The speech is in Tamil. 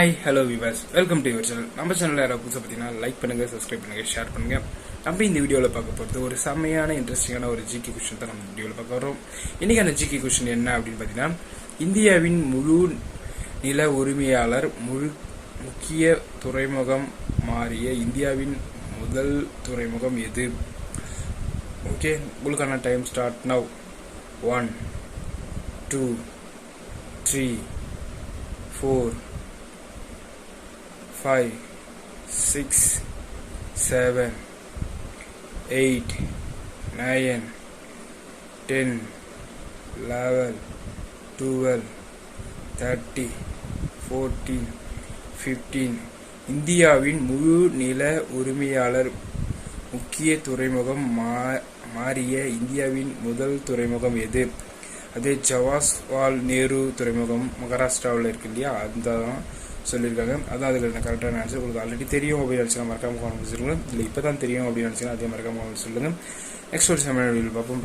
Hi hello Vilas, welcome to your channel. நம்ம சேனலில் யாராவது புதுசாக பார்த்தீங்கன்னா லைக் பண்ணுங்க, சப்ஸ்கிரைப் பண்ணுங்க, ஷேர் பண்ணுங்க. நம்ம இந்த வீடியோவில் பார்க்க போகிறது ஒரு செம்மையான இன்ட்ரெஸ்டிங்கான ஒரு ஜிகே கொஸ்டின் தான் நம்ம வீடியோவில் பார்க்க வரோம். இன்னைக்கான ஜிகே கொஸ்டின் என்ன அப்படின்னு பார்த்தீங்கன்னா, இந்தியாவின் முழு நில உரிமையாளர் முக்கிய துறைமுகம் மாறிய இந்தியாவின் முதல் துறைமுகம் எது? ஓகே, உங்களுக்கான டைம் ஸ்டார்ட் நவ். 1 2 3 4 5 6 7 8 9 10 11 12 13 14 15. இந்தியாவின் முழு நில உரிமையாளர் முக்கிய துறைமுகம் மாறிய இந்தியாவின் முதல் துறைமுகம் எது? அது ஜவஹர்லால் நேரு துறைமுகம் மகாராஷ்டிராவில் இருக்கு இல்லையா, அந்த சொல்லியிருக்காங்க. அதான் அதில் என்ன கரெக்டான ஆன்சர். உங்களுக்கு ஆல்ரெடி தெரியும் அப்படின்னு நினச்சினா மறக்காம காமெண்ட் சொல்லுங்கள். இல்லை இப்போ தான் தெரியும் அப்படின்னு நினச்சிங்கன்னா அதே மறக்காம காமெண்ட் சொல்லுங்கள். நெக்ஸ்ட் ஒரு சமையல் பார்ப்போம்.